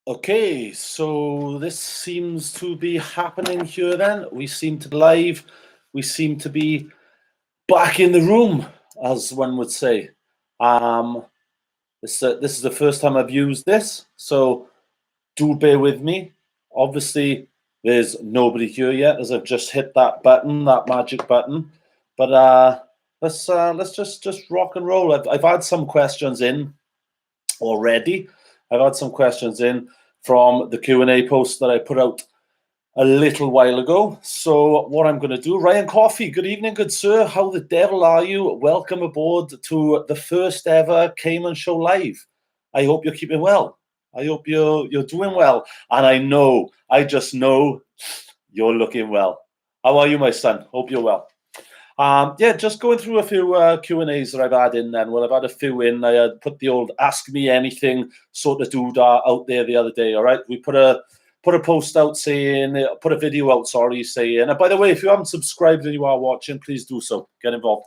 Okay, so this seems to be happening here then. We seem to be live. We seem to be back in the room, as one would say. This is the first time I've used this, so do bear with me. Obviously, there's nobody here yet, as I've just hit that button, that magic button. But let's just rock and roll. I've had some questions in already. I've had some questions in from the Q&A post that I put out a little while ago. So what I'm going to do, Ryan Coffey, good evening, good sir. How the devil are you? Welcome aboard to the first ever Caiman Show live. I hope you're keeping well. I hope you're doing well. And I just know you're looking well. How are you, my son? Hope you're well. Just going through a few Q&As that I've had in then. Well, I've had a few in. I had put the old Ask Me Anything sort of doodah out there the other day, all right? We put a post out saying, put a video out, saying, and by the way, if you haven't subscribed and you are watching, please do so. Get involved.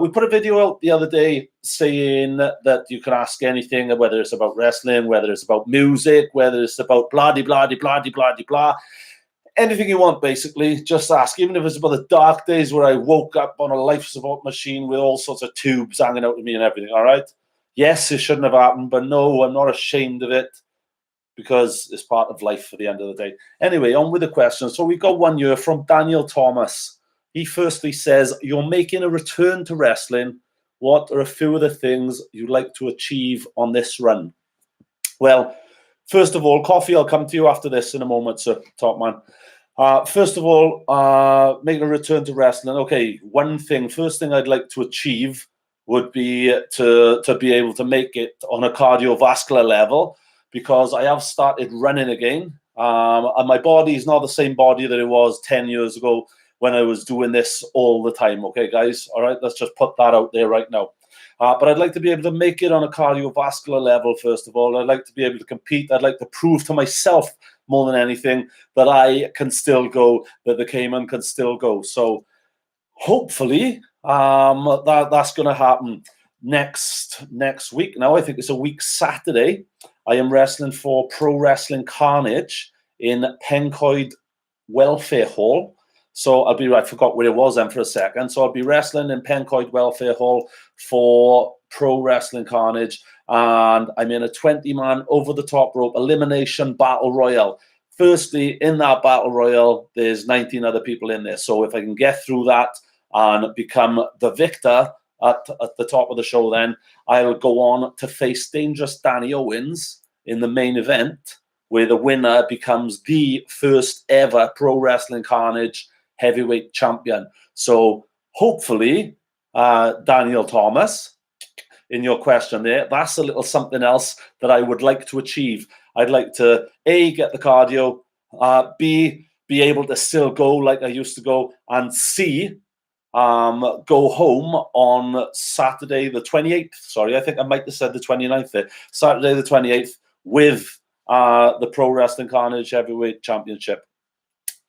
We put a video out the other day saying that you can ask anything, whether it's about wrestling, whether it's about music, whether it's about blah-de-blah-de-blah-de-blah-de-blah. Anything you want, basically, just ask. Even if it's about the dark days where I woke up on a life support machine with all sorts of tubes hanging out of me and everything, all right? Yes, it shouldn't have happened, but no, I'm not ashamed of it because it's part of life at the end of the day. Anyway, on with the questions. So we got one here from Daniel Thomas. He firstly says, you're making a return to wrestling. What are a few of the things you'd like to achieve on this run? Well, first of all, Coffee, I'll come to you after this in a moment, sir, top man. First of all, making a return to wrestling. Okay, first thing I'd like to achieve would be to be able to make it on a cardiovascular level, because I have started running again. And my body is not the same body that it was 10 years ago when I was doing this all the time. Okay, guys? All right, let's just put that out there right now. But I'd like to be able to make it on a cardiovascular level, first of all. I'd like to be able to compete. I'd like to prove to myself more than anything that I can still go, that the Cayman can still go. So hopefully that's going to happen next week. Now, I think it's a week Saturday. I am wrestling for Pro Wrestling Carnage in Pencoed Welfare Hall. So I forgot where it was then for a second. So I'll be wrestling in Pencoed Welfare Hall for Pro Wrestling Carnage. And I'm in a 20-man over-the-top rope elimination battle royal. Firstly, in that battle royal, there's 19 other people in there. So if I can get through that and become the victor at the top of the show, then I'll go on to face Dangerous Danny Owens in the main event, where the winner becomes the first ever Pro Wrestling Carnage heavyweight champion. So hopefully, Daniel Thomas, in your question there, that's a little something else that I would like to achieve. I'd like to, A, get the cardio, B, be able to still go like I used to go, and C, go home on Saturday the 28th. Sorry, I think I might have said the 29th there. Saturday the 28th with the Pro Wrestling Carnage Heavyweight Championship.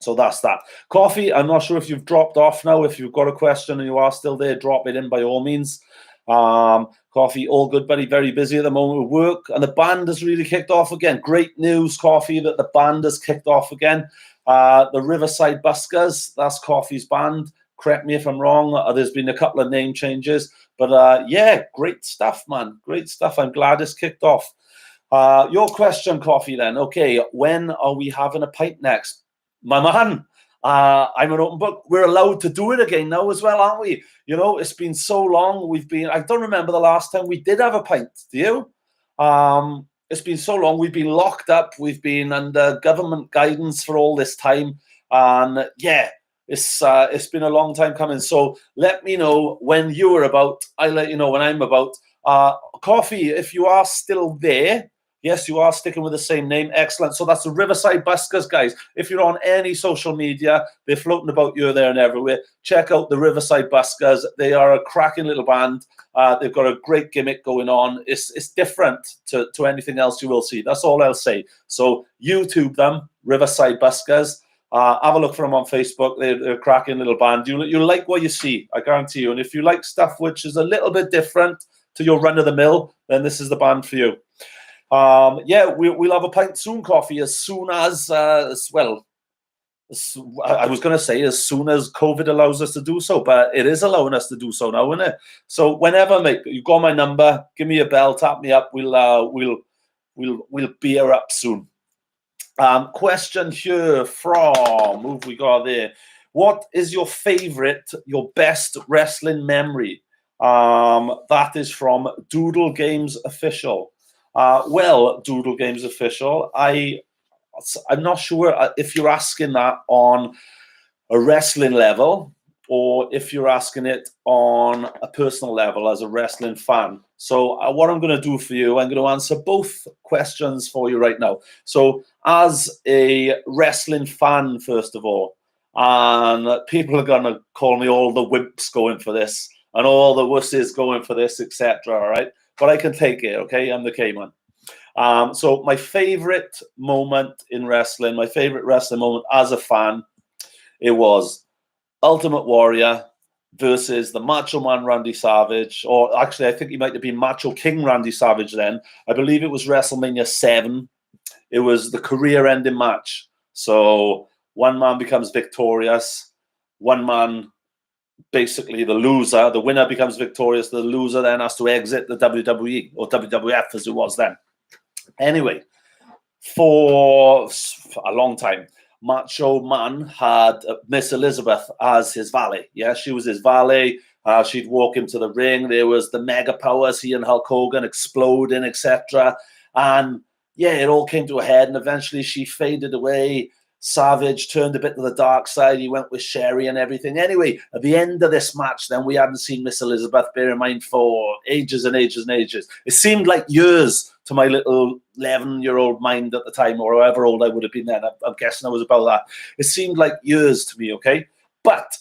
So that's that. Coffee, I'm not sure if you've dropped off now. If you've got a question and you are still there, drop it in by all means. Coffee, all good, buddy. Very busy at the moment with work. And the band has really kicked off again. Great news, Coffee, that the band has kicked off again. The Riverside Buskers, that's Coffee's band. Correct me if I'm wrong. There's been a couple of name changes. But yeah, great stuff, man. Great stuff. I'm glad it's kicked off. Your question, Coffee, then. Okay, when are we having a pint next? My man, I'm an open book. We're allowed to do it again now as well, aren't we? You know, it's been so long. I don't remember the last time we did have a pint. Do you? It's been so long. We've been locked up. We've been under government guidance for all this time. And yeah, it's been a long time coming. So let me know when you're about. I'll let you know when I'm about. Coffee, if you are still there. Yes, you are sticking with the same name. Excellent. So that's the Riverside Buskers, guys. If you're on any social media, they're floating about you there and everywhere. Check out the Riverside Buskers. They are a cracking little band. They've got a great gimmick going on. It's different to anything else you will see. That's all I'll say. So YouTube them, Riverside Buskers. Have a look for them on Facebook. They're a cracking little band. You like what you see, I guarantee you. And if you like stuff which is a little bit different to your run-of-the-mill, then this is the band for you. Yeah, we'll have a pint soon coffee as soon as, well, I was going to say as soon as COVID allows us to do so, but it is allowing us to do so now, isn't it? So whenever, mate, you've got my number, give me a bell, tap me up. We'll beer up soon. Question here from who have we got there? What is your favorite, your best wrestling memory? That is from Doodle Games Official. Well, Doodle Games Official, I'm not sure if you're asking that on a wrestling level or if you're asking it on a personal level as a wrestling fan. So what I'm going to do for you, I'm going to answer both questions for you right now. So as a wrestling fan, first of all, and people are going to call me all the wimps going for this and all the wussies going for this, etc. All right, but I can take it. Okay, I'm the Cayman. So my favorite moment in wrestling, my favorite wrestling moment as a fan, it was Ultimate Warrior versus the Macho Man Randy Savage, or actually I think he might have been Macho King Randy Savage then. I believe it was WrestleMania 7. It was the career-ending match. So one man becomes victorious, one man, basically the loser, the winner becomes victorious, the loser then has to exit the WWE, or WWF as it was then. Anyway, for a long time, Macho Man had Miss Elizabeth as his valet. Yeah, she was his valet. She'd walk him to the ring. There was the mega powers, he and Hulk Hogan exploding, etc. And yeah, it all came to a head, and eventually she faded away. Savage turned a bit to the dark side. He went with Sherry and everything. Anyway, at the end of this match, then we hadn't seen Miss Elizabeth, bear in mind, for ages and ages and ages. It seemed like years to my little 11-year-old mind at the time, or however old I would have been then. I'm guessing I was about that. It seemed like years to me, okay? But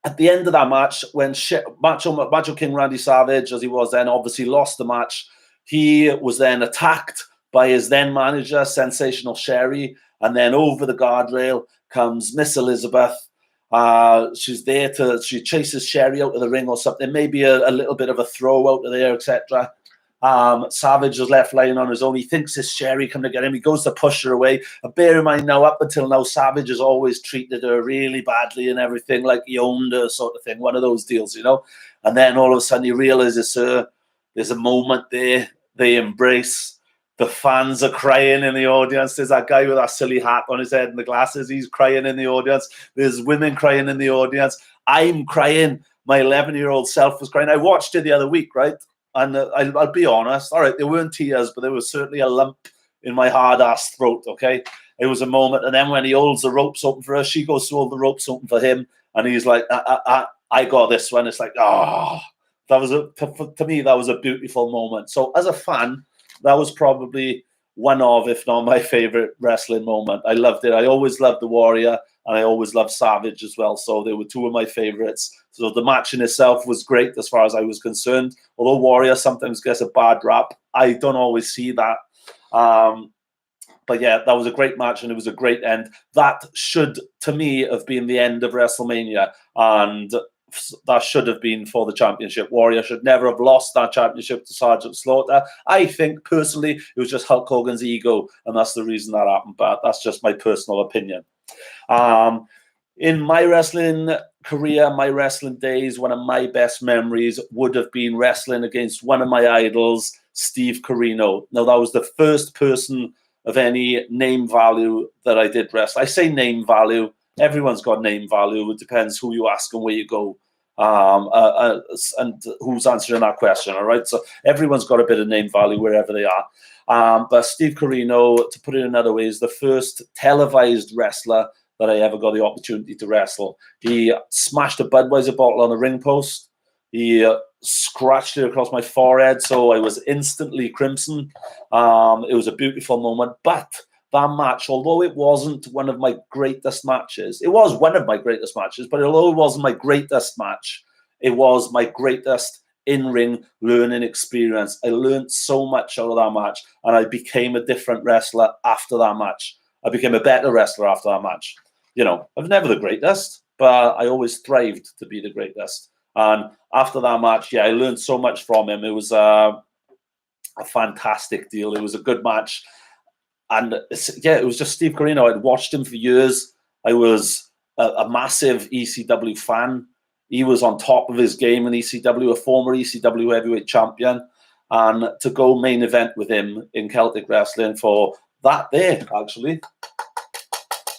at the end of that match, when Macho King Randy Savage, as he was then, obviously lost the match, he was then attacked by his then manager, Sensational Sherry, and then over the guardrail comes Miss Elizabeth. She's there she chases Sherry out of the ring or something, maybe a little bit of a throw out of there, etc. Savage is left lying on his own. He thinks it's Sherry coming to get him. He goes to push her away. And bear in mind now, up until now, Savage has always treated her really badly and everything, like he owned her sort of thing. One of those deals, you know. And then all of a sudden he realizes there's a moment there. They embrace. The fans are crying in the audience. There's that guy with that silly hat on his head and the glasses. He's crying in the audience. There's women crying in the audience. I'm crying. My 11-year-old self was crying. I watched it the other week, right? And I'll be honest. All right, there weren't tears, but there was certainly a lump in my hard-ass throat, okay? It was a moment. And then when he holds the ropes open for her, she goes to hold the ropes open for him. And he's like, I got this one. It's like, that was to me, that was a beautiful moment. So as a fan, that was probably one of, if not my favorite wrestling moment. I loved it. I always loved the Warrior, and I always loved Savage as well. So they were two of my favorites. So the match in itself was great as far as I was concerned. Although Warrior sometimes gets a bad rap, I don't always see that. But yeah, that was a great match, and it was a great end. That should, to me, have been the end of WrestleMania, and that should have been for the championship. Warrior should never have lost that championship to Sergeant Slaughter. I think, personally, it was just Hulk Hogan's ego, and that's the reason that happened. But that's just my personal opinion. In my wrestling career, my wrestling days, one of my best memories would have been wrestling against one of my idols, Steve Corino. Now, that was the first person of any name value that I did wrestle. I say name value. Everyone's got name value. It depends who you ask and where you go, and who's answering that question. All right, so everyone's got a bit of name value wherever they are. But Steve Corino, to put it another way, is the first televised wrestler that I ever got the opportunity to wrestle. He smashed a Budweiser bottle on the ring post. He scratched it across my forehead, so I was instantly crimson. It was a beautiful moment, but that match, although it wasn't one of my greatest matches, it was one of my greatest matches, but although it wasn't my greatest match, it was my greatest in-ring learning experience. I learned so much out of that match, and I became a different wrestler after that match. I became a better wrestler after that match. You know, I was never the greatest, but I always thrived to be the greatest. And after that match, yeah, I learned so much from him. It was a fantastic deal. It was a good match. And yeah, it was just Steve Corino. I'd watched him for years. I was a massive ECW fan. He was on top of his game in ECW, a former ECW heavyweight champion. And to go main event with him in Celtic Wrestling for that day, actually,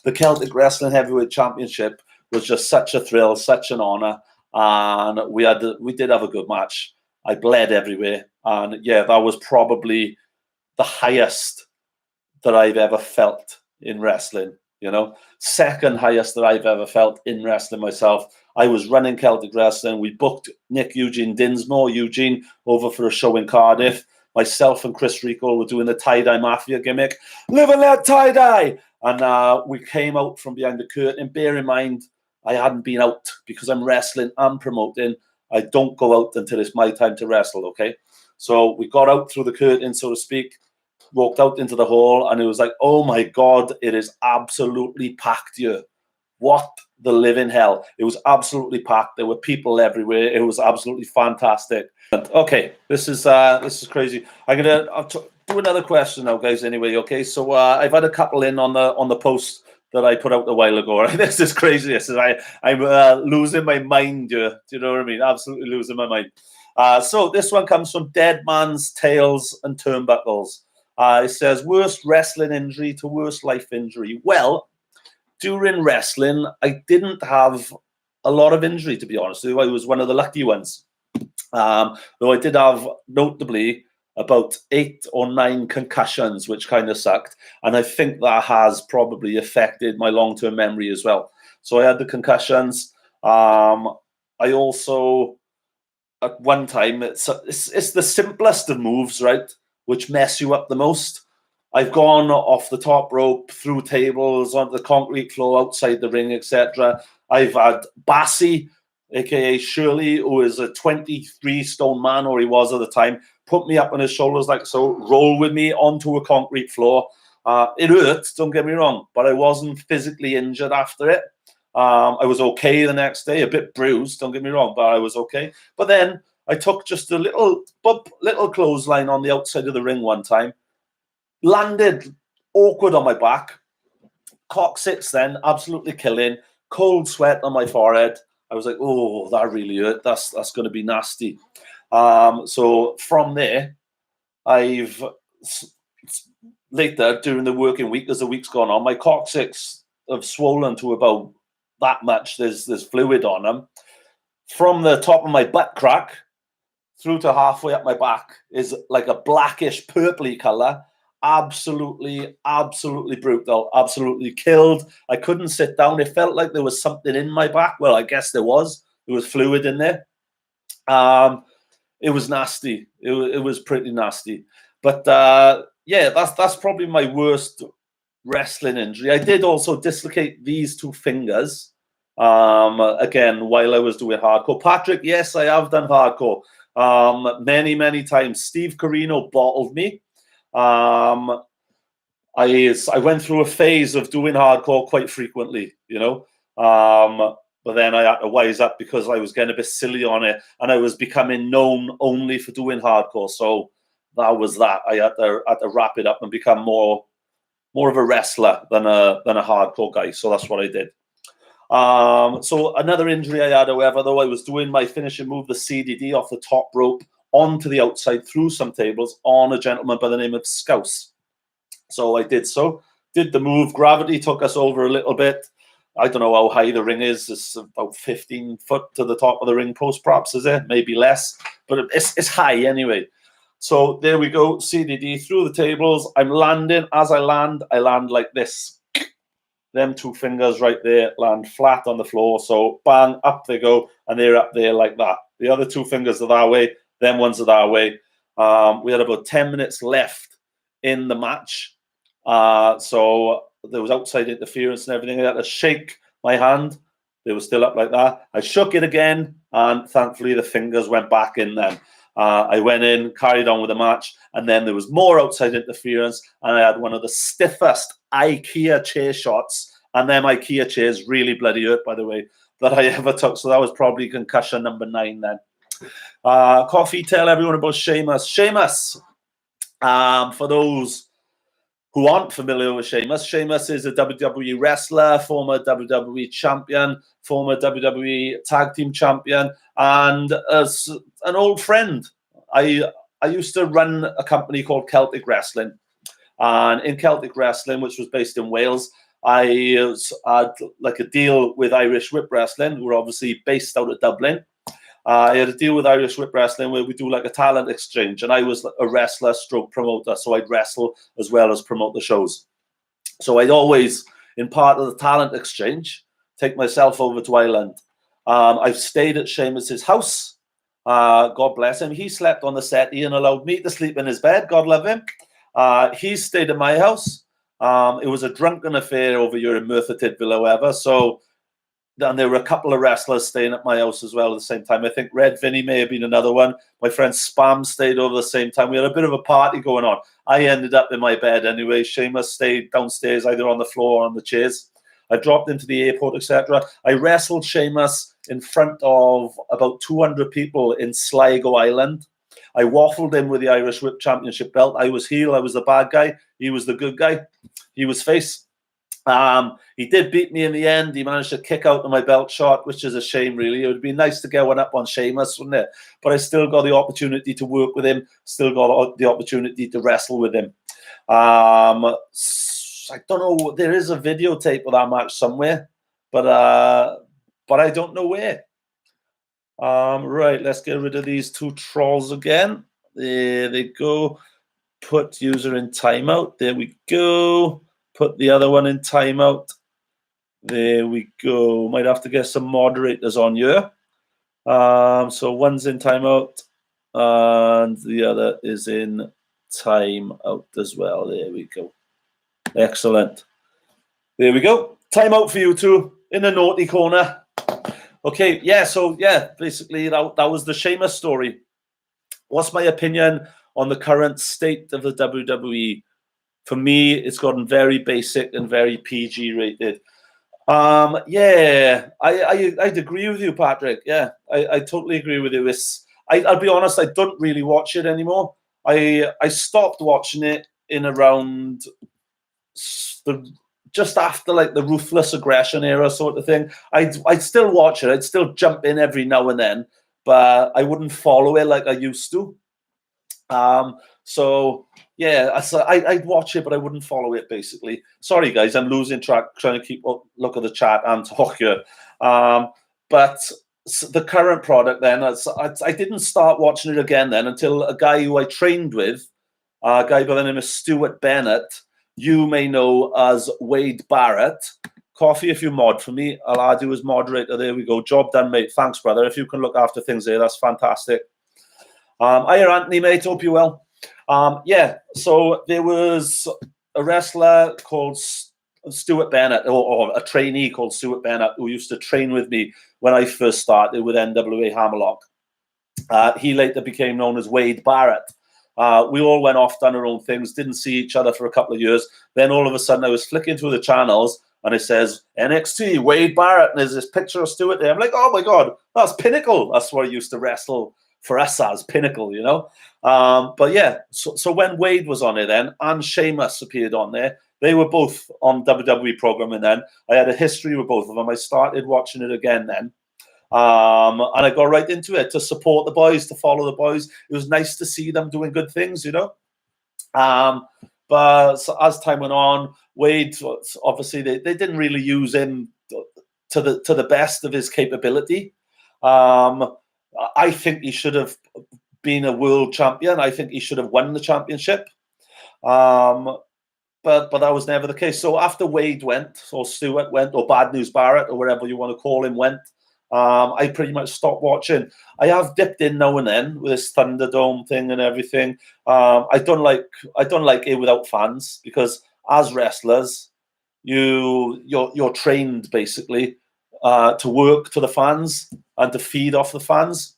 the Celtic Wrestling Heavyweight Championship was just such a thrill, such an honor. And we did have a good match. I bled everywhere. And yeah, that was probably the highest that I've ever felt in wrestling, you know, second highest that I've ever felt in wrestling myself. I was running Celtic Wrestling. We booked Nick Eugene Dinsmore, Eugene, over for a show in Cardiff. Myself and Chris Rico were doing the tie-dye mafia gimmick. Live and let tie-dye! And we came out from behind the curtain. Bear in mind, I hadn't been out because I'm wrestling and promoting. I don't go out until it's my time to wrestle, okay? So we got out through the curtain, so to speak, walked out into the hall, and it was like, oh my God, it is absolutely packed here. What the living hell. It was absolutely packed. There were people everywhere. It was absolutely fantastic. Okay, this is crazy. I'll do another question now, guys, anyway, okay? So I've had a couple in on the post that I put out a while ago. Right? This is crazy. I'm losing my mind here. Do you know what I mean? Absolutely losing my mind. So this one comes from Dead Man's Tales and Turnbuckles. It says, worst wrestling injury to worst life injury. Well, during wrestling, I didn't have a lot of injury, to be honest with you. I was one of the lucky ones. Though I did have, notably, about 8 or 9 concussions, which kind of sucked. And I think that has probably affected my long-term memory as well. So I had the concussions. I also, at one time, it's the simplest of moves, right, which mess you up the most. I've gone off the top rope, through tables, onto the concrete floor, outside the ring, etc. I've had Bassi, a.k.a. Shirley, who is a 23-stone man, or he was at the time, put me up on his shoulders like so, roll with me onto a concrete floor. It hurt, don't get me wrong, but I wasn't physically injured after it. I was okay the next day, a bit bruised, don't get me wrong, but I was okay. But then I took just a little clothesline on the outside of the ring one time, landed awkward on my back, coccyx then, absolutely killing, cold sweat on my forehead. I was like, oh, that really hurt. That's going to be nasty. So from there, I've later during the working week, as the week's gone on, my coccyx have swollen to about that much. There's fluid on them. From the top of my butt crack through to halfway up my back is like a blackish purpley color. Absolutely brutal. Absolutely killed. I couldn't sit down. It felt like there was something in my back. Well, I guess there was. There was fluid in there. It was nasty. It was pretty nasty. But yeah, that's probably my worst wrestling injury. I did also dislocate these 2 fingers. Again, while I was doing hardcore. Patrick, yes, I have done hardcore. Many times. Steve Corino bottled me. I went through a phase of doing hardcore quite frequently, you know. But then I had to wise up because I was getting a bit silly on it, and I was becoming known only for doing hardcore. So that was that. I had to wrap it up and become more of a wrestler than a hardcore guy. So that's what I did. So another injury I had, however, though, I was doing my finishing move, the CDD, off the top rope onto the outside through some tables on a gentleman by the name of Scouse. So I did the move. Gravity took us over a little bit. I don't know how high the ring is. It's about 15 foot to the top of the ring post, perhaps, is it? Maybe less, but it's high anyway. So there we go, CDD through the tables. I'm landing. As I land like this. Them 2 fingers right there land flat on the floor. So bang, up they go, and they're up there like that. The other 2 fingers are that way. Them ones are that way. We had about 10 minutes left in the match. So there was outside interference and everything. I had to shake my hand. They were still up like that. I shook it again, and thankfully the fingers went back in then. I went in, carried on with the match, and then there was more outside interference, and I had one of the stiffest IKEA chair shots, and them IKEA chairs really bloody hurt, by the way, that I ever took. So that was probably concussion number 9 then. Coffee, tell everyone about Sheamus. Sheamus, For those who aren't familiar with Sheamus, Sheamus is a WWE wrestler, former WWE champion, former WWE tag team champion, and as an old friend. I used to run a company called Celtic Wrestling. And in Celtic Wrestling, which was based in Wales, I had like a deal with Irish Whip Wrestling, who were obviously based out of Dublin. I had a deal with Irish Whip Wrestling where we do like a talent exchange, and I was a wrestler stroke promoter, so I'd wrestle as well as promote the shows. So I'd always, in part of the talent exchange, take myself over to Ireland. I've stayed at Sheamus's house. God bless him. He slept on the settee and allowed me to sleep in his bed. God love him. He stayed at my house. It was a drunken affair over here in Merthyr Tydfil, however. So, and there were a couple of wrestlers staying at my house as well at the same time. I think Red Vinny may have been another one. My friend Spam stayed over the same time. We had a bit of a party going on. I ended up in my bed anyway. Sheamus stayed downstairs, either on the floor or on the chairs. I dropped into the airport, etc. I wrestled Sheamus in front of about 200 people in Sligo Island. I waffled him with the Irish Whip Championship belt. I was heel. I was the bad guy. He was the good guy. He was face. He did beat me in the end. He managed to kick out of my belt shot, which is a shame, really. It would be nice to get one up on Sheamus, wouldn't it? But I still got the opportunity to work with him. Still got the opportunity to wrestle with him. I don't know. There is a videotape of that match somewhere, but I don't know where. Right, let's get rid of these two trolls again. There they go. Put user in timeout. There we go. Put the other one in timeout. There we go. Might have to get some moderators on here. So one's in timeout and the other is in timeout as well. There we go. Excellent. There we go. Timeout for you two in the naughty corner. Okay, yeah, so yeah, basically that was the Sheamus story. What's my opinion on the current state of the WWE? For me, it's gotten very basic and very PG rated. Yeah, I'd agree with you, Patrick. Yeah, I totally agree with you. I'll be honest, I don't really watch it anymore. I stopped watching it in around just after like the Ruthless Aggression era sort of thing. I'd still watch it. I'd still jump in every now and then, but I wouldn't follow it like I used to. So yeah, I'd watch it, but I wouldn't follow it, basically. Sorry, guys, I'm losing track, trying to keep up, look at the chat and talk here. But the current product then, I didn't start watching it again then until a guy who I trained with, a guy by the name of Stuart Bennett, you may know as Wade Barrett. Coffee, if you mod for me, I'll add you as moderator. There we go. Job done, mate. Thanks, brother. If you can look after things there, that's fantastic. Hiya, Anthony, mate. Hope you well. Yeah, so there was a wrestler called Stuart Bennett, or a trainee called Stuart Bennett, who used to train with me when I first started with NWA Hammerlock. He later became known as Wade Barrett. We all went off, done our own things, didn't see each other for a couple of years. Then all of a sudden I was flicking through the channels and it says NXT, Wade Barrett, and there's this picture of Stuart there. I'm like, oh my God, that's Pinnacle. That's where I used to wrestle for us as Pinnacle, you know? But yeah, so when Wade was on it then, and Sheamus appeared on there, they were both on WWE programming then. I had a history with both of them. I started watching it again then. And I got right into it to support the boys, to follow the boys. It was nice to see them doing good things, you know. But as time went on, Wade, obviously they didn't really use him to the best of his capability. I think he should have been a world champion. I think he should have won the championship. But that was never the case. So after Wade went, or Stuart went, or Bad News Barrett, or whatever you want to call him, went, I pretty much stopped watching. I have dipped in now and then with this Thunderdome thing and everything. I don't like it without fans, because as wrestlers, you're trained basically to work to the fans and to feed off the fans.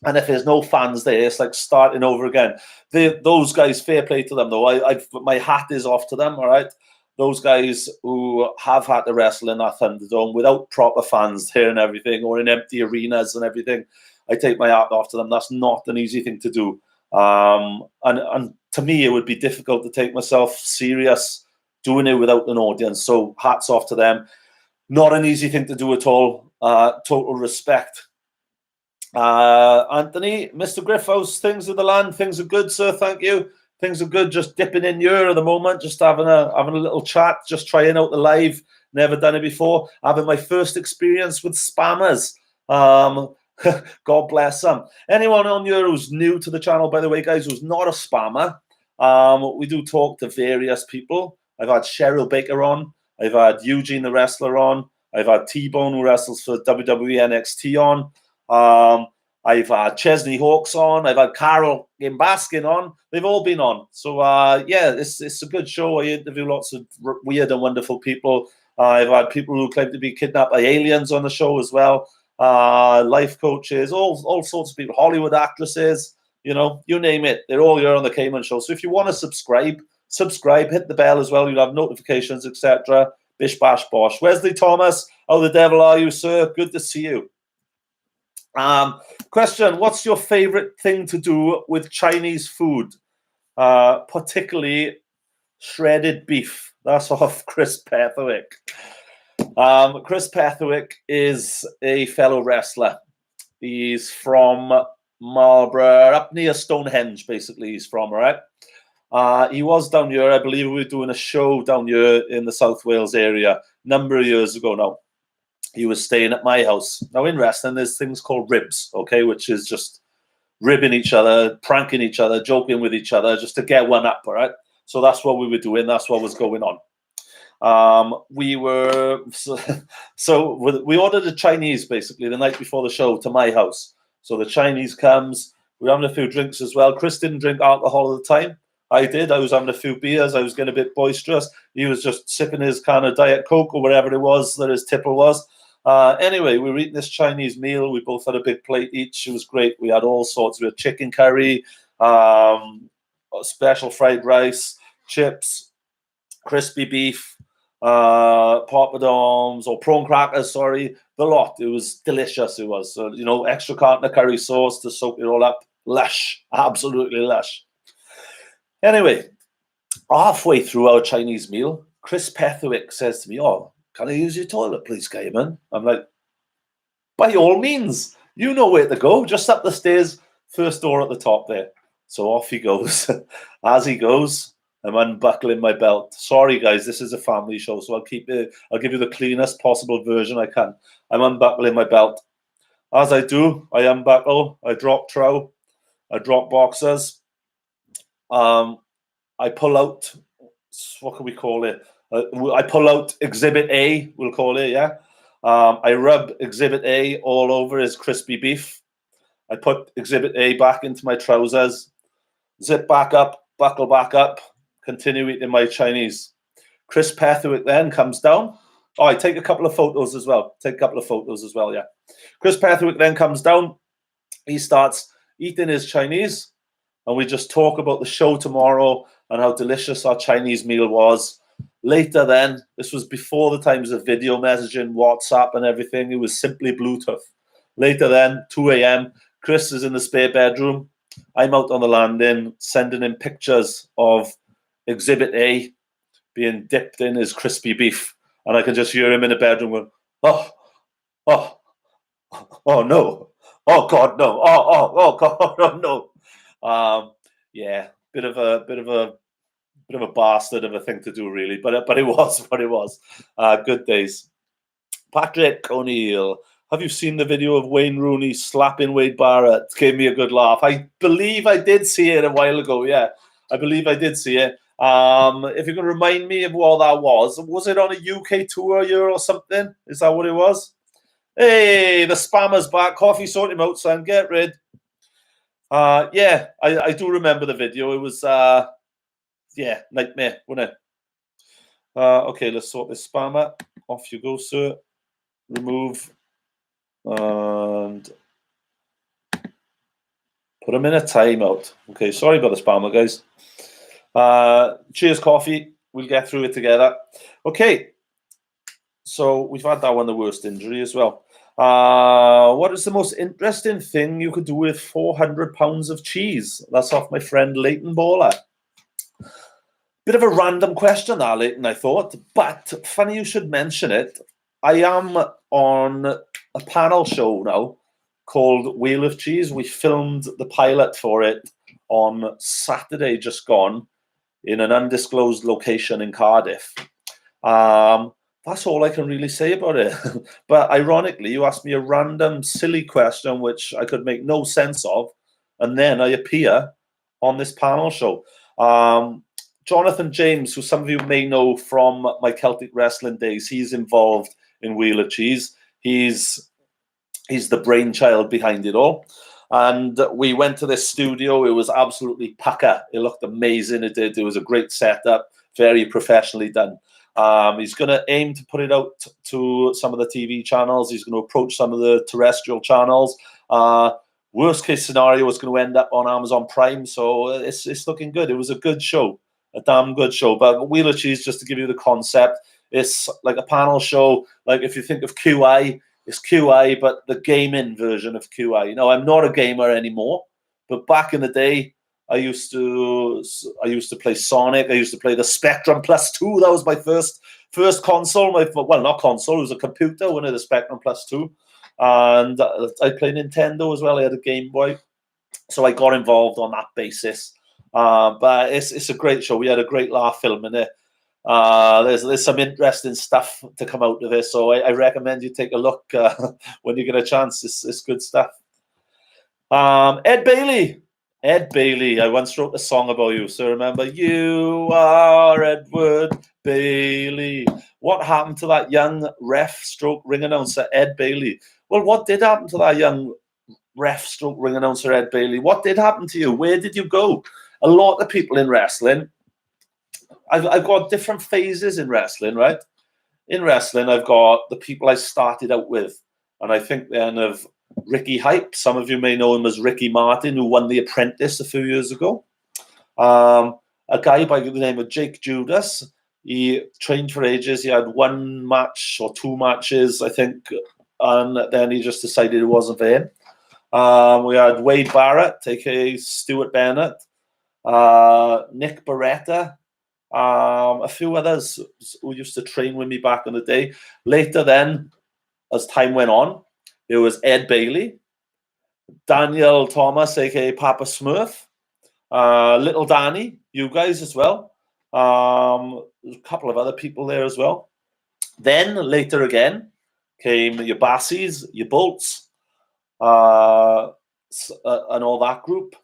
And if there's no fans there, it's like starting over again. Those guys, fair play to them though. My hat is off to them, all right? Those guys who have had to wrestle in that Thunderdome without proper fans there and everything, or in empty arenas and everything, I take my hat off to them. That's not an easy thing to do. And to me, it would be difficult to take myself serious doing it without an audience. So hats off to them. Not an easy thing to do at all. Total respect. Anthony, Mr. Griffiths, things of the land. Things are good, sir. Thank you. Things are good. Just dipping in here at the moment. Just having a little chat. Just trying out the live. Never done it before. Having my first experience with spammers. God bless them. Anyone on here who's new to the channel, by the way, guys, who's not a spammer, we do talk to various people. I've had Cheryl Baker on. I've had Eugene the wrestler on. I've had T-Bone, who wrestles for WWE NXT on. I've had Chesney Hawks on. I've had Carol Baskin on. They've all been on. So, yeah, it's a good show. I interview lots of weird and wonderful people. I've had people who claim to be kidnapped by aliens on the show as well. Life coaches, all sorts of people, Hollywood actresses, you know, you name it. They're all here on the Caiman Show. So if you want to subscribe, hit the bell as well. You'll have notifications, etc. Bish, bash, bosh. Wesley Thomas, how the devil are you, sir? Good to see you. Question, what's your favorite thing to do with Chinese food? Particularly shredded beef. That's off Chris Pethwick. Chris Pethwick is a fellow wrestler. He's from Marlborough, up near Stonehenge, basically, he's from, all right? He was down here. I believe we were doing a show down here in the South Wales area a number of years ago now. He was staying at my house. Now, in wrestling, there's things called ribs, okay, which is just ribbing each other, pranking each other, joking with each other, just to get one up, all right? So that's what we were doing. That's what was going on. We ordered a Chinese basically the night before the show to my house. So the Chinese comes, we're having a few drinks as well. Chris didn't drink alcohol at the time. I did. I was having a few beers. I was getting a bit boisterous. He was just sipping his kind of Diet Coke or whatever it was that his tipple was. Anyway, we were eating this Chinese meal. We both had a big plate each. It was great. We had all sorts. We had chicken curry, special fried rice, chips, crispy beef, poppadoms or prawn crackers, sorry, the lot. It was delicious. It was, so, you know, extra carton of curry sauce to soak it all up. Lush, absolutely lush. Anyway, halfway through our Chinese meal, Chris Pethwick says to me, "Oh, can I use your toilet, please, Caiman?" I'm like, by all means, you know where to go, just up the stairs, first door at the top there. So off he goes. As he goes, I'm unbuckling my belt. Sorry, guys, this is a family show, so I'll give you the cleanest possible version I can. I'm unbuckling my belt. As I do, I unbuckle, I drop trowel, I drop boxers. I pull out, what can we call it? I pull out Exhibit A, we'll call it, yeah? I rub Exhibit A all over his crispy beef. I put Exhibit A back into my trousers, zip back up, buckle back up, continue eating my Chinese. Chris Pethwick then comes down. Oh, I take a couple of photos as well. Yeah. Chris Pethwick then comes down. He starts eating his Chinese, and we just talk about the show tomorrow and how delicious our Chinese meal was. Later then, this was before the times of video messaging, WhatsApp and everything. It was simply Bluetooth. Later then, 2 a.m., Chris is in the spare bedroom. I'm out on the landing, sending him pictures of Exhibit A being dipped in his crispy beef. And I can just hear him in the bedroom going, oh no. Oh God, no. Oh God, oh no. Yeah, bit of a bastard of a thing to do, really. But it was. Good days. Patrick O'Neill. Have you seen the video of Wayne Rooney slapping Wade Barrett? Gave me a good laugh. I believe I did see it a while ago. Yeah, I believe I did see it. If you can remind me of what that was it on a UK tour year or something? Is that what it was? Hey, the spammer's back. Coffee, sort him out, son. Get rid. Yeah, I do remember the video. It was, yeah, nightmare, wasn't it? Okay, let's sort this spammer. Off you go, sir. Remove. And put him in a timeout. Okay, sorry about the spammer, guys. Cheers, coffee. We'll get through it together. Okay, so we've had that one, the worst injury as well. What is the most interesting thing you could do with 400 pounds of cheese? That's off my friend Leighton Baller. Bit of a random question, that, Leighton, I thought, but funny you should mention it. I am on a panel show now called Wheel of Cheese. We filmed the pilot for it on Saturday, just gone, in an undisclosed location in Cardiff. That's all I can really say about it. But ironically, you asked me a random, silly question which I could make no sense of, and then I appear on this panel show. Jonathan James, who some of you may know from my Celtic wrestling days, he's involved in Wheel of Cheese. He's the brainchild behind it all. And we went to this studio. It was absolutely pucker. It looked amazing. It did. It was a great setup, very professionally done. He's going to aim to put it out to some of the TV channels. He's going to approach some of the terrestrial channels. Worst case scenario, it's going to end up on Amazon Prime. So it's looking good. It was a good show, a damn good show. But Wheel of Cheese, just to give you the concept, it's like a panel show. Like if you think of QI, it's QI, but the gaming version of QI. You know, I'm not a gamer anymore, but back in the day, I used to play Sonic. I used to play the Spectrum Plus 2. That was my first console. Well, not console. It was a computer. One of the Spectrum Plus 2, and I played Nintendo as well. I had a Game Boy, so I got involved on that basis. But it's a great show. We had a great laugh filming it. There's some interesting stuff to come out of it, so I recommend you take a look when you get a chance. It's good stuff. Ed Bailey, I once wrote a song about you, so remember, you are Edward Bailey. What happened to that young ring announcer, Ed Bailey? Well, what did happen to that young ring announcer, Ed Bailey? What did happen to you? Where did you go? A lot of people in wrestling, I've got different phases in wrestling, right? In wrestling, I've got the people I started out with, and I think then of Ricky Hype. Some of you may know him as Ricky Martin, who won The Apprentice a few years ago. A guy by the name of Jake Judas. He trained for ages. He had one match or two matches, I think, and then he just decided it wasn't for him. We had Wade Barrett, aka Stuart Bennett, Nick Beretta, a few others who used to train with me back in the day. Later then, as time went on, there was Ed Bailey, Daniel Thomas, aka Papa Smurf, Little Danny, you guys as well. There's a couple of other people there as well. Then later again came your Bassies, your Bolts, and all that group.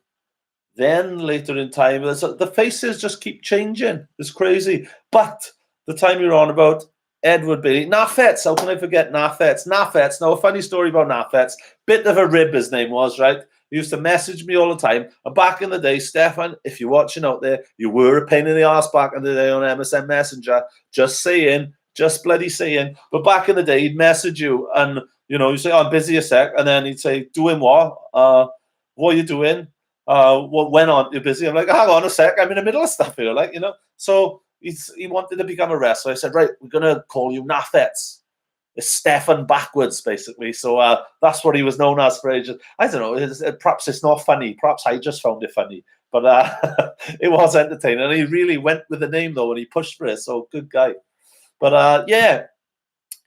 Then later in time, the faces just keep changing. It's crazy. But the time you're on about, Edward Bailey, Nafets. How can I forget Nafets? Nafets. Now, a funny story about Nafets. Bit of a rib, his name was, right? He used to message me all the time. And back in the day, Stefan, if you're watching out there, you were a pain in the ass back in the day on MSN Messenger. Just saying. Just bloody saying. But back in the day, he'd message you and, you know, you say, oh, I'm busy a sec. And then he'd say, doing what? What are you doing? When aren't you busy? I'm like, hang on a sec. I'm in the middle of stuff here, like, you know. So he wanted to become a wrestler. I said, right, we're going to call you Nafets. It's Stefan backwards, basically. So that's what he was known as for ages. I don't know. Perhaps it's not funny. Perhaps I just found it funny. But it was entertaining. And he really went with the name, though, and he pushed for it. So good guy. But, yeah,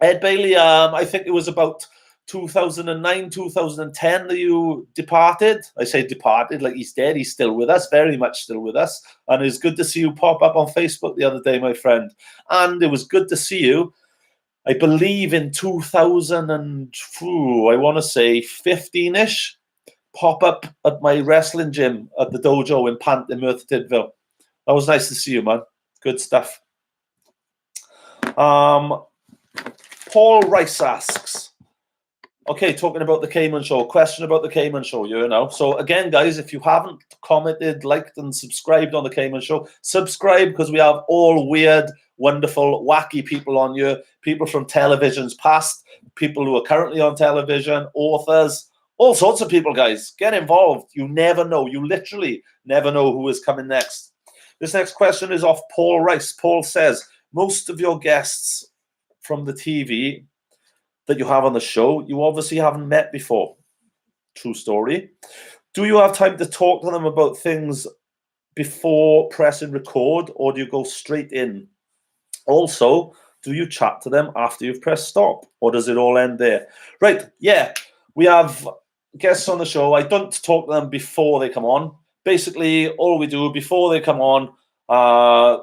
Ed Bailey, I think it was about 2009, 2010 that you departed. I say departed like he's dead. He's still with us, very much still with us. And it's good to see you pop up on Facebook the other day, my friend. And it was good to see you, I believe in 2000 and, I want to say 15-ish, pop up at my wrestling gym at the dojo in Merthyr Tydfil. That was nice to see you, man. Good stuff. Paul Rice asks, okay, talking about the Caiman Show, question about the Caiman Show, you know. So again, guys, if you haven't commented, liked, and subscribed on the Caiman Show, subscribe, because we have all weird, wonderful, wacky people on here, people from television's past, people who are currently on television, authors, all sorts of people, guys. Get involved. You never know. You literally never know who is coming next. This next question is off Paul Rice. Paul says, most of your guests from the TV that you have on the show, you obviously haven't met before. True story. Do you have time to talk to them about things before pressing record, or do you go straight in? Also, do you chat to them after you've pressed stop, or does it all end there? Right, yeah, we have guests on the show. I don't talk to them before they come on. Basically, all we do before they come on,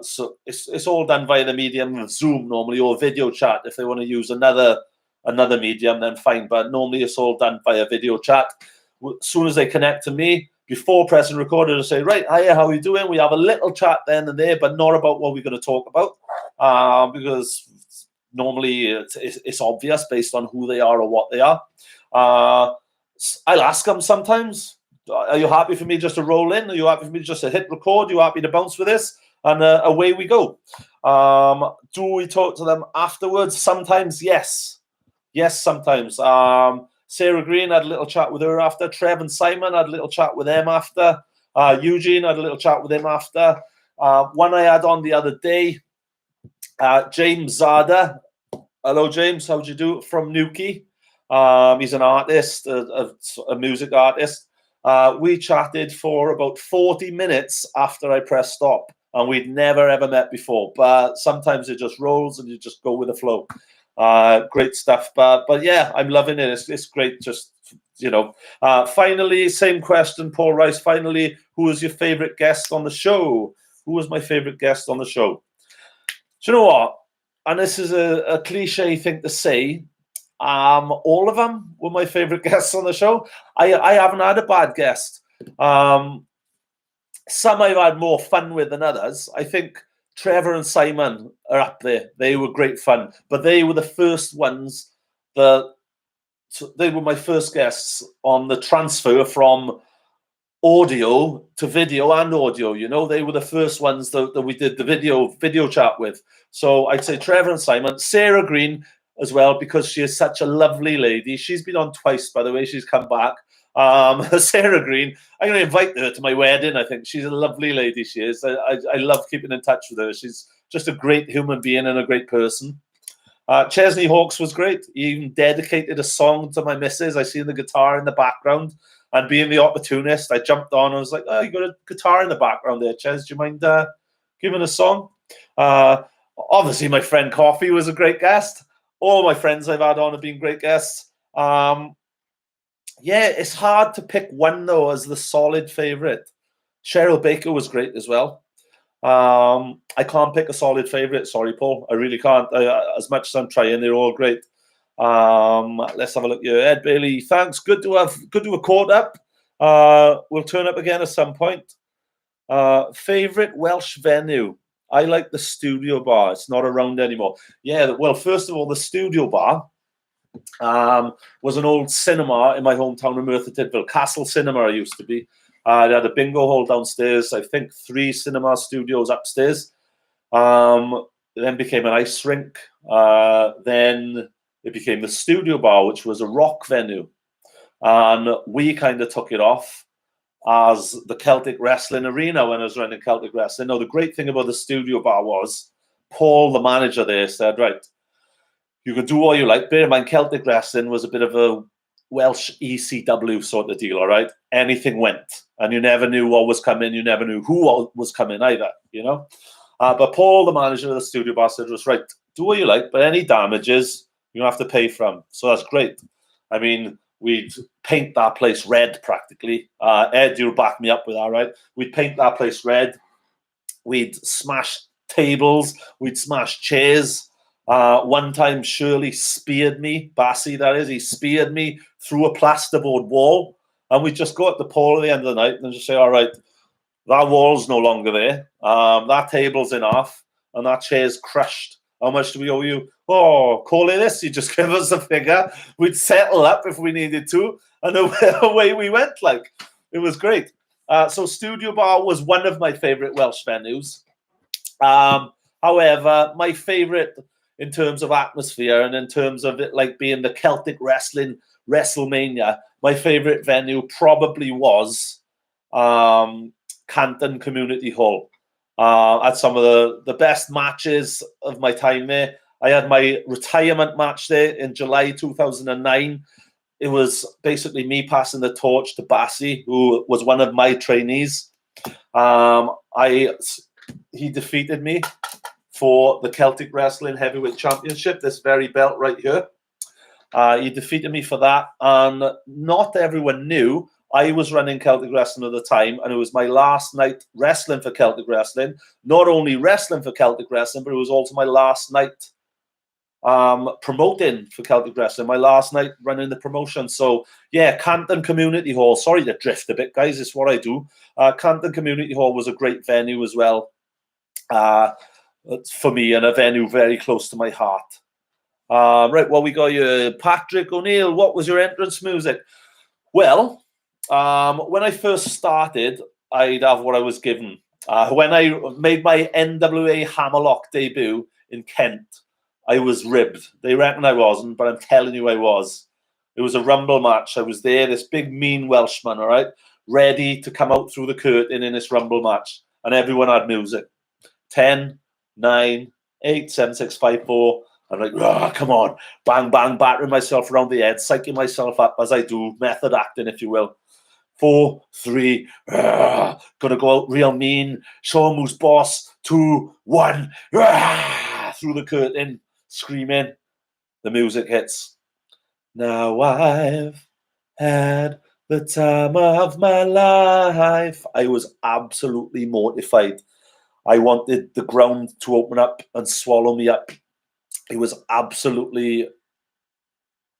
so it's all done via the medium of Zoom normally, or video chat. If they want to use another medium, then fine. But normally it's all done via video chat. As soon as they connect to me, before pressing record, I'll say, right, hiya, how are you doing? We have a little chat then and there, but not about what we're going to talk about, because normally it's obvious based on who they are or what they are. I'll ask them sometimes, are you happy for me just to roll in? Are you happy for me just to hit record? Are you happy to bounce with this? And away we go. Do we talk to them afterwards? Sometimes, yes. Yes, sometimes. Sarah Green, had a little chat with her after. Trev and Simon, had a little chat with them after. Eugene, had a little chat with him after. One I had on the other day, James Zada. Hello, James. How'd you do? From Newquay. He's an artist, a music artist. We chatted for about 40 minutes after I pressed stop, and we'd never, ever met before. But sometimes it just rolls and you just go with the flow. Great stuff. But yeah, I'm loving it. It's great. Just, finally, same question, Paul Rice. Finally, who was your favorite guest on the show? Who was my favorite guest on the show? Do you know what? And this is a cliche thing to say. All of them were my favorite guests on the show. I haven't had a bad guest. Some I've had more fun with than others. I think Trevor and Simon are up there. They were great fun, but they were the first ones they were my first guests on the transfer from audio to video and audio. They were the first ones that we did the video chat with. So I'd say Trevor and Simon. Sarah Green as well, because she is such a lovely lady. She's been on twice, by the way. She's come back. Sarah Green, I'm going to invite her to my wedding. I think she's a lovely lady. She is. I love keeping in touch with her. She's just a great human being and a great person. Chesney Hawkes was great. He even dedicated a song to my missus. I see the guitar in the background, and being the opportunist, I jumped on. I was like, "Oh, you got a guitar in the background there, Ches? Do you mind giving a song?" Obviously, my friend Coffee was a great guest. All my friends I've had on have been great guests. Yeah, it's hard to pick one, though, as the solid favorite. Cheryl Baker was great as well. I can't pick a solid favorite. Sorry, Paul. I really can't. As much as I'm trying, they're all great. Let's have a look here. Ed Bailey, thanks. Good to have caught up. We'll turn up again at some point. Favorite Welsh venue? I like the Studio Bar. It's not around anymore. Yeah, well, first of all, the Studio Bar was an old cinema in my hometown of Merthyr Tydfil. Castle Cinema it used to be. It had a bingo hall downstairs. I think 3 cinema studios upstairs. It then became an ice rink. Then it became the Studio Bar, which was a rock venue. And we kind of took it off as the Celtic Wrestling Arena when I was running Celtic Wrestling. Now, the great thing about the Studio Bar was Paul, the manager there, said, right, you can do what you like. Bear in mind, Celtic Wrestling was a bit of a Welsh ECW sort of deal, all right? Anything went, and you never knew what was coming. You never knew who was coming either, But Paul, the manager of the Studio Bar, said, right, do what you like, but any damages, you have to pay from. So that's great. I mean, we'd paint that place red practically. Ed, you'll back me up with that, right? We'd paint that place red. We'd smash tables. We'd smash chairs. One time, Shirley speared me, Bassy, that is. He speared me through a plasterboard wall. And we'd just go up to Paul at the end of the night and just say, all right, that wall's no longer there. That table's in half and that chair's crushed. How much do we owe you? Oh, call it this. You just give us a figure. We'd settle up if we needed to. And away we went. Like, it was great. So Studio Bar was one of my favorite Welsh venues. However, my favorite in terms of atmosphere and in terms of it like being the Celtic Wrestling WrestleMania, my favorite venue probably was Canton Community Hall. Had some of the best matches of my time there. I had my retirement match there in July 2009. It was basically me passing the torch to Bassy, who was one of my trainees. He defeated me for the Celtic Wrestling Heavyweight Championship, this very belt right here. He defeated me for that, and not everyone knew I was running Celtic Wrestling at the time, and it was my last night wrestling for Celtic Wrestling. Not only wrestling for Celtic Wrestling, but it was also my last night promoting for Celtic Wrestling, my last night running the promotion. So yeah, Canton Community Hall, sorry to drift a bit, guys, it's what I do. Canton Community Hall was a great venue as well for me, and a venue very close to my heart. Right, well, we got you, Patrick O'Neill. What was your entrance music? Well, when I first started, I'd have what I was given. When I made my NWA Hammerlock debut in Kent, I was ribbed. They reckon I wasn't, but I'm telling you I was. It was a Rumble match. I was there, this big, mean Welshman, all right, ready to come out through the curtain in this Rumble match. And everyone had music. 10, 9, 8, 7, 6, 5, 4. I'm like, come on. Bang, bang, battering myself around the head, psyching myself up as I do, method acting, if you will. 4, 3, gonna go out real mean, show 'em who's boss. 2, 1, through the curtain, screaming. The music hits. Now I've had the time of my life. I was absolutely mortified. I wanted the ground to open up and swallow me up. It was absolutely...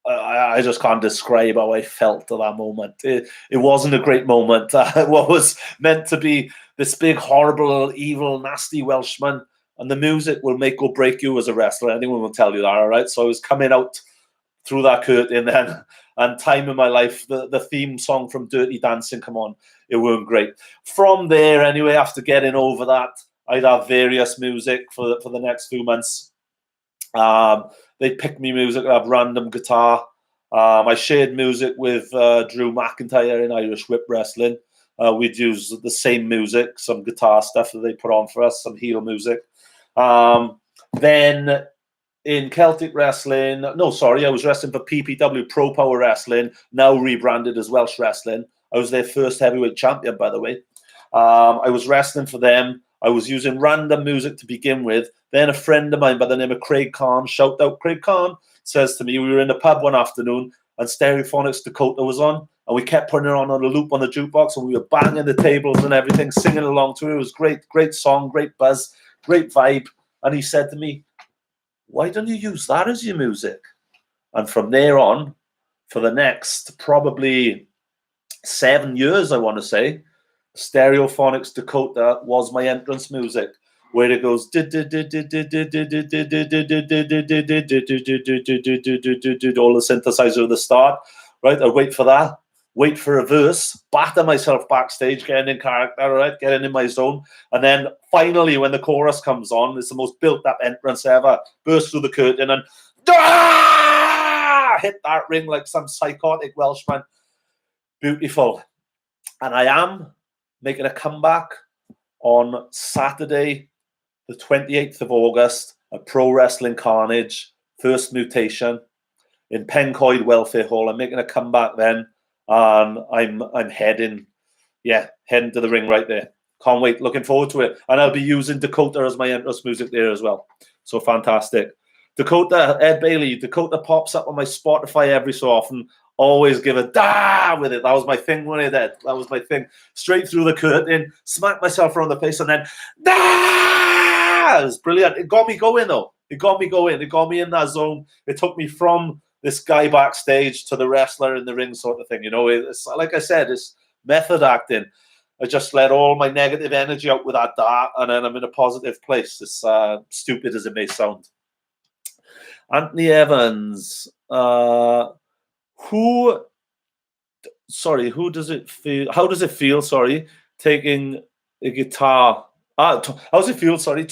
I just can't describe how I felt at that moment. It wasn't a great moment. What was meant to be this big, horrible, evil, nasty Welshman, and the music will make or break you as a wrestler. Anyone will tell you that, all right? So I was coming out through that curtain then, and time in my life, the theme song from Dirty Dancing, come on, it weren't great. From there, anyway, after getting over that, I'd have various music for the next few months. They'd pick me music. I'd have random guitar. I shared music with Drew McIntyre in Irish Whip Wrestling. We'd use the same music, some guitar stuff that they put on for us, some heel music. Then in Celtic Wrestling, I was wrestling for PPW, Pro Power Wrestling, now rebranded as Welsh Wrestling. I was their first heavyweight champion, by the way. I was wrestling for them. I was using random music to begin with. Then a friend of mine by the name of Craig Khan, shout out Craig Khan, says to me, we were in the pub one afternoon and Stereophonics Dakota was on, and we kept putting it on a loop on the jukebox, and we were banging the tables and everything, singing along to it. It was great song, great buzz, great vibe. And he said to me, why don't you use that as your music? And from there on, for the next probably 7 years, I want to say, Stereophonics Dakota was my entrance music, where it goes all the synthesizer at the start, right? I wait for that, wait for a verse, batter myself backstage, getting in character, right? Getting in my zone. And then finally, when the chorus comes on, it's the most built-up entrance ever. Burst through the curtain and hit that ring like some psychotic Welshman. Beautiful. And I am making a comeback on Saturday, the 28th of August, at Pro Wrestling Carnage, First Mutation, in Pencoed Welfare Hall. I'm making a comeback then, and I'm heading to the ring right there. Can't wait, looking forward to it. And I'll be using Dakota as my entrance music there as well. So fantastic. Dakota, Ed Bailey, Dakota pops up on my Spotify every so often. Always give a da with it. That was my thing when I did. That was my thing. Straight through the curtain, smack myself around the face, and then da! It was brilliant. It got me going, though. It got me going. It got me in that zone. It took me from this guy backstage to the wrestler in the ring sort of thing. You know, it's like I said, it's method acting. I just let all my negative energy out with that da, and then I'm in a positive place. It's stupid as it may sound. Anthony Evans. Who does it feel? How does it feel? Taking a guitar. How does it feel? I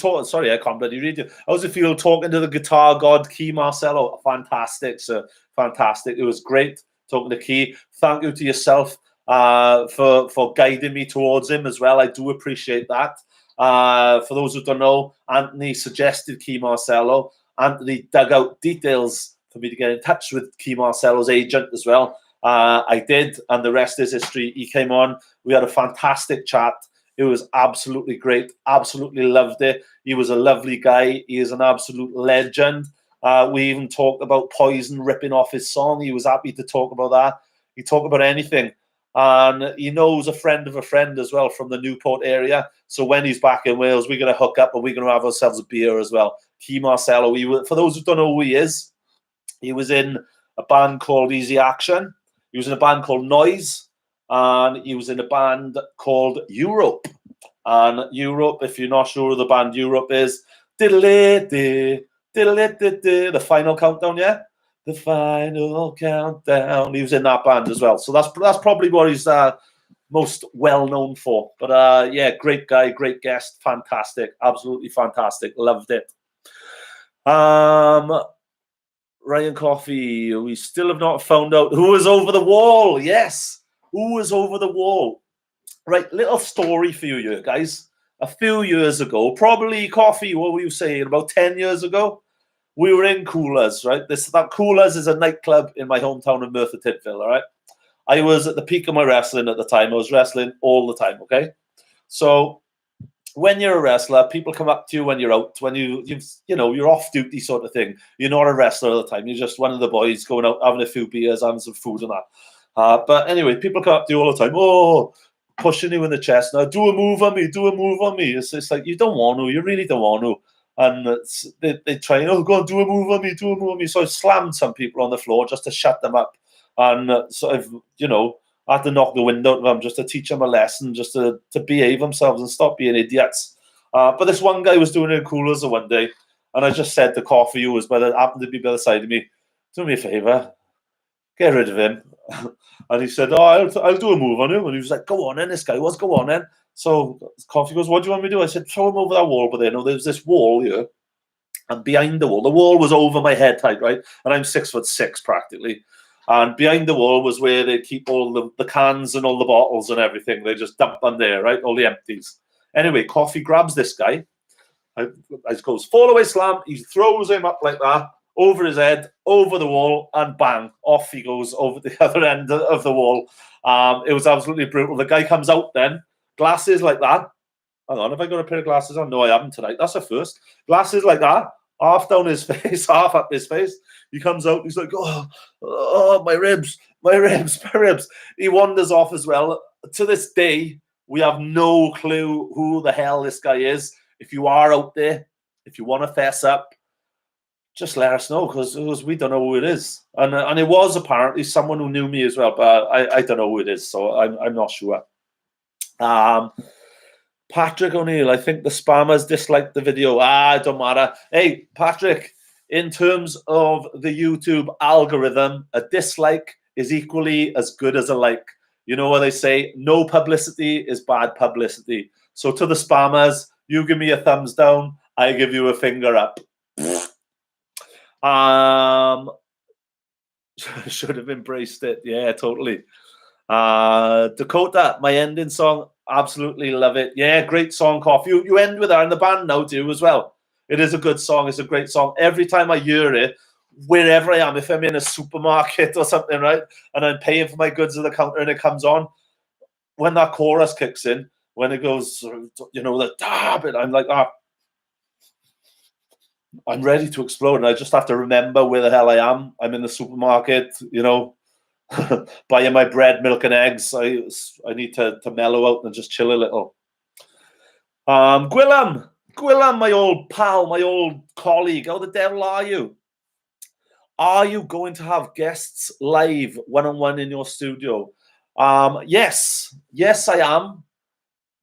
can't bloody read you. How does it feel talking to the guitar god, Key Marcelo? Fantastic, sir. Fantastic. It was great talking to Key. Thank you to yourself for guiding me towards him as well. I do appreciate that. For those who don't know, Anthony suggested Key Marcelo. Anthony dug out details for me to get in touch with Key Marcelo's agent as well. I did, and the rest is history. He came on. We had a fantastic chat. It was absolutely great. Absolutely loved it. He was a lovely guy. He is an absolute legend. We even talked about Poison ripping off his song. He was happy to talk about that. He talked about anything. And he knows a friend of a friend as well from the Newport area. So when he's back in Wales, we're going to hook up and we're going to have ourselves a beer as well. Marcelo, for those who don't know who he is, he was in a band called Easy Action. He was in a band called Noise. And he was in a band called Europe. And Europe, if you're not sure who the band Europe is, the final countdown, yeah? The final countdown. He was in that band as well. So that's probably what he's most well known for. But yeah, great guy, great guest, fantastic, absolutely fantastic. Loved it. Ryan Coffey, we still have not found out who was over the wall. Yes, who was over the wall? Right, little story for you guys. A few years ago, probably Coffee, what were you saying? About 10 years ago, we were in Coolers, right? That Coolers is a nightclub in my hometown of Merthyr Tydfil, all right? I was at the peak of my wrestling at the time. I was wrestling all the time, okay? So when you're a wrestler, people come up to you when you're out, when you're off duty sort of thing. You're not a wrestler at the time. You're just one of the boys going out, having a few beers, having some food and that. But anyway, people come up to you all the time. Oh, pushing you in the chest. Now, do a move on me. Do a move on me. It's like, you don't want to. You really don't want to. And they try, go on, do a move on me. Do a move on me. So I slammed some people on the floor just to shut them up. And so I've, I had to knock the wind out of them just to teach them a lesson, just to behave themselves and stop being idiots. But this one guy was doing it in Coolers one day, and I just said to Coffee, who happened to be by the side of me, do me a favour, get rid of him. And he said, I'll do a move on him. And he was like, go on then, this guy was, go on then. So Coffee goes, what do you want me to do? I said, throw him over that wall. But there's this wall here, and behind the wall was over my head height, right? And I'm 6'6" practically. And behind the wall was where they keep all the cans and all the bottles and everything. They just dump them there, right? All the empties. Anyway, Coffee grabs this guy. I goes, fall away slam. He throws him up like that, over his head, over the wall, and bang, off he goes over the other end of the wall. It was absolutely brutal. The guy comes out then, glasses like that. Hang on, have I got a pair of glasses on? No, I haven't tonight. That's a first. Glasses like that, half down his face, half up his face. He comes out, he's like, oh, my ribs. He wanders off as well. To this day, we have no clue who the hell this guy is. If you are out there, if you want to fess up, just let us know, because we don't know who it is. And it was apparently someone who knew me as well, but I don't know who it is, so I'm not sure. Patrick O'Neill, I think the spammers disliked the video. It don't matter. Hey, Patrick, in terms of the YouTube algorithm, a dislike is equally as good as a like. You know what they say? No publicity is bad publicity. So to the spammers, you give me a thumbs down, I give you a finger up. Should have embraced it. Yeah, totally. Dakota, my ending song, absolutely love it. Yeah, great song, Coffee. You end with her in the band now too as well. It is a good song. It's a great song. Every time I hear it, wherever I am, if I'm in a supermarket or something, right, and I'm paying for my goods at the counter and it comes on, when that chorus kicks in, when it goes, the dab, I'm like, I'm ready to explode. And I just have to remember where the hell I am. I'm in the supermarket, buying my bread, milk, and eggs. I need to mellow out and just chill a little. Gwilym, my old pal, my old colleague, how the devil are you? Are you going to have guests live one-on-one in your studio? Yes, I am.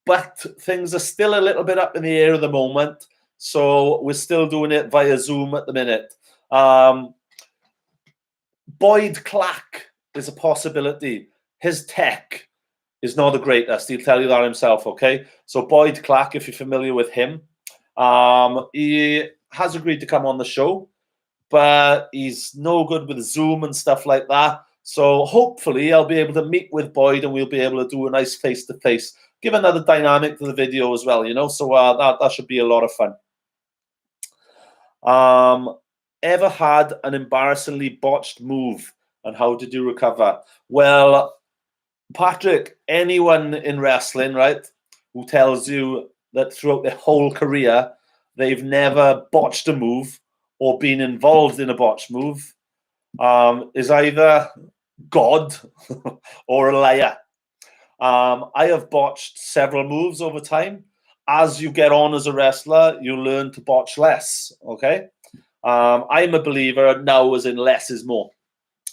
But things are still a little bit up in the air at the moment. So we're still doing it via Zoom at the minute. Boyd Clack is a possibility. His tech is not the greatest. He'll tell you that himself, okay? So Boyd Clack, if you're familiar with him, he has agreed to come on the show, but he's no good with Zoom and stuff like that. So hopefully I'll be able to meet with Boyd and we'll be able to do a nice face-to-face, give another dynamic to the video as well, So that should be a lot of fun. Ever had an embarrassingly botched move, and how did you recover? Well, Patrick, anyone in wrestling, right? who tells you that throughout their whole career, they've never botched a move or been involved in a botched move is either God or a liar. I have botched several moves over time. As you get on as a wrestler, you learn to botch less, okay? I'm a believer now as in less is more.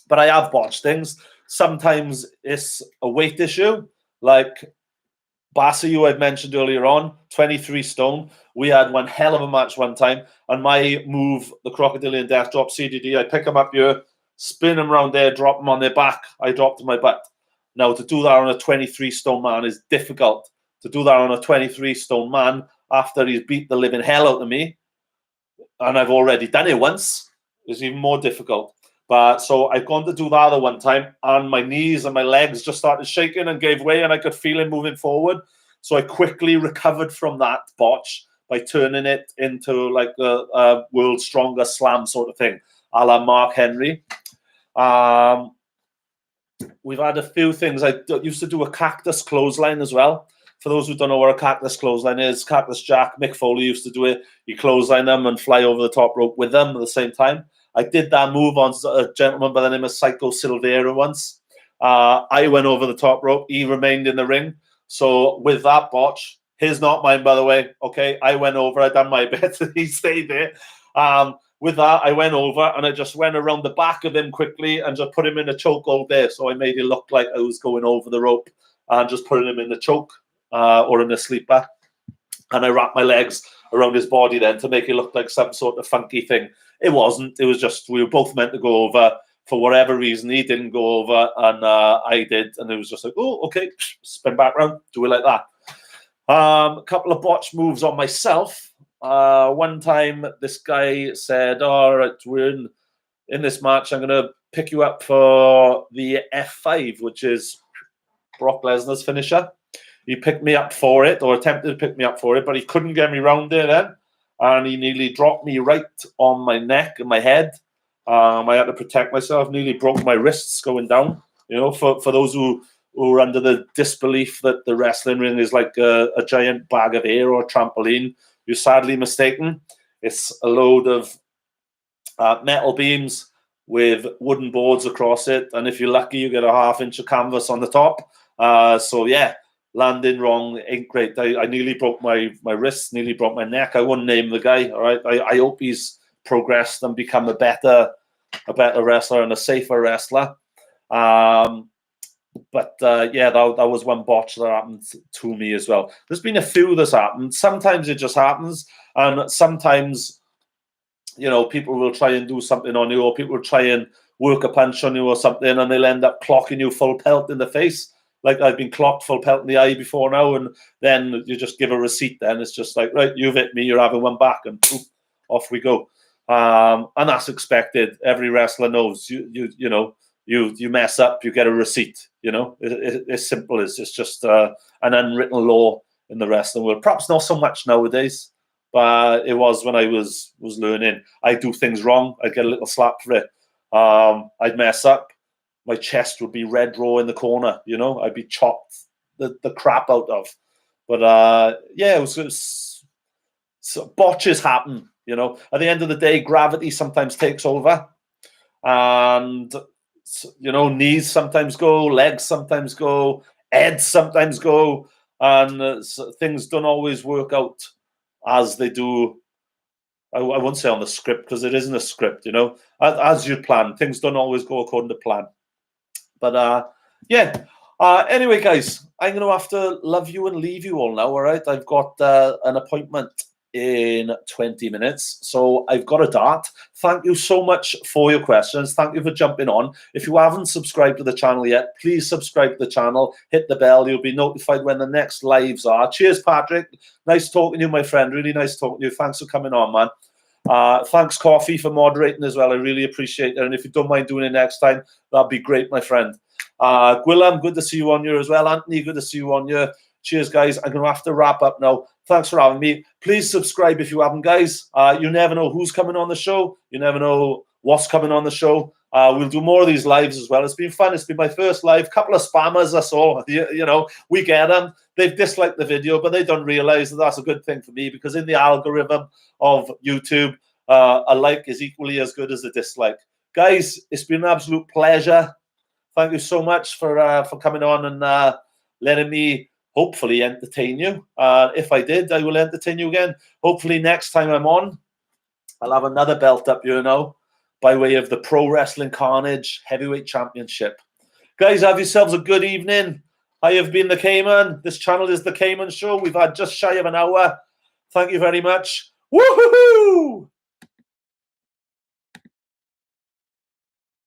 But I have botched things. Sometimes it's a weight issue, like Bassi, who I've mentioned earlier on, 23 stone. We had one hell of a match one time, and my move, the Crocodilian Death Drop CDD, I pick them up here, spin them around there, drop them on their back. I drop to my butt. Now, to do that on a 23 stone man is difficult. To do that on a 23 stone man after he's beat the living hell out of me, and I've already done it once, is even more difficult. But so I've gone to do that the one time, and my knees and my legs just started shaking and gave way, and I could feel it moving forward. So I quickly recovered from that botch by turning it into like a world's strongest slam sort of thing, a la Mark Henry. We've had a few things. I used to do a cactus clothesline as well. For those who don't know what a cactus clothesline is, Cactus Jack, Mick Foley used to do it. You clothesline them and fly over the top rope with them at the same time. I did that move on a gentleman by the name of Psycho Silveira once. I went over the top rope. He remained in the ring. So with that botch, his not mine, by the way. Okay, I went over. I done my bit. He stayed there. With that, I went over and I just went around the back of him quickly and just put him in a chokehold there. So I made it look like I was going over the rope and just putting him in the choke or in a sleeper. And I wrapped my legs around his body then to make it look like some sort of funky thing. It wasn't. It was just we were both meant to go over. For whatever reason, he didn't go over and I did. And it was just like, oh, okay, spin back around, do it like that. A couple of botch moves on myself. One time, this guy said, all right, we're in this match. I'm going to pick you up for the F5, which is Brock Lesnar's finisher. He picked me up for it, or attempted to pick me up for it, but he couldn't get me round there then. And he nearly dropped me right on my neck and my head. I had to protect myself, nearly broke my wrists going down. You know, for those who are under the disbelief that the wrestling ring is like a giant bag of air or a trampoline, you're sadly mistaken. It's a load of metal beams with wooden boards across it. And if you're lucky, you get a 1/2 inch of canvas on the top. So, yeah. Landing wrong ain't great. I nearly broke my wrists, nearly broke my neck. I wouldn't name the guy. All right. I hope he's progressed and become a better wrestler and a safer wrestler. Yeah, that was one botch that happened to me as well. There's been a few that's happened. Sometimes it just happens, and sometimes, you know, people will try and do something on you, or people will try and work a punch on you or something, and they'll end up clocking you full pelt in the face. Like I've been clocked full pelt in the eye before now, and then you just give a receipt. Then it's just like, right, you've hit me, you're having one back, and poof, off we go. And that's expected. Every wrestler knows you mess up, you get a receipt. You know, it's simple as it's just an unwritten law in the wrestling world. Perhaps not so much nowadays, but it was when I was learning. I do things wrong, I'd get a little slap for it. I'd mess up. My chest would be red raw in the corner, you know. I'd be chopped the crap out of. But yeah, it was so botches happen, you know. At the end of the day, gravity sometimes takes over, and you know, knees sometimes go, legs sometimes go, heads sometimes go, and things don't always work out as they do. I won't say on the script because it isn't a script, you know. As you plan, things don't always go according to plan. But yeah. Anyway, guys, I'm going to have to love you and leave you all now, all right? I've got an appointment in 20 minutes, so I've got a dart. Thank you so much for your questions. Thank you for jumping on. If you haven't subscribed to the channel yet, please subscribe to the channel. Hit the bell. You'll be notified when the next lives are. Cheers, Patrick. Nice talking to you, my friend. Really nice talking to you. Thanks for coming on, man. Thanks, Coffee, for moderating as well. I really appreciate it. And if you don't mind doing it next time, that'd be great, my friend. Gwilym, good to see you on here as well. Anthony, good to see you on here. Cheers, guys. I'm going to have to wrap up now. Thanks for having me. Please subscribe if you haven't, guys. You never know who's coming on the show. You never know what's coming on the show. We'll do more of these lives as well. It's been fun. It's been my first live. Couple of spammers, that's all. You know, we get them. They've disliked the video, but they don't realize that that's a good thing for me, because in the algorithm of YouTube, a like is equally as good as a dislike. Guys, it's been an absolute pleasure. Thank you so much for coming on and letting me hopefully entertain you. If I did, I will entertain you again. Hopefully next time I'm on, I'll have another belt up, you know, by way of the Pro Wrestling Carnage Heavyweight Championship. Guys, have yourselves a good evening. I have been the Caiman. This channel is the Caiman Show. We've had just shy of an hour. Thank you very much. Woohoo!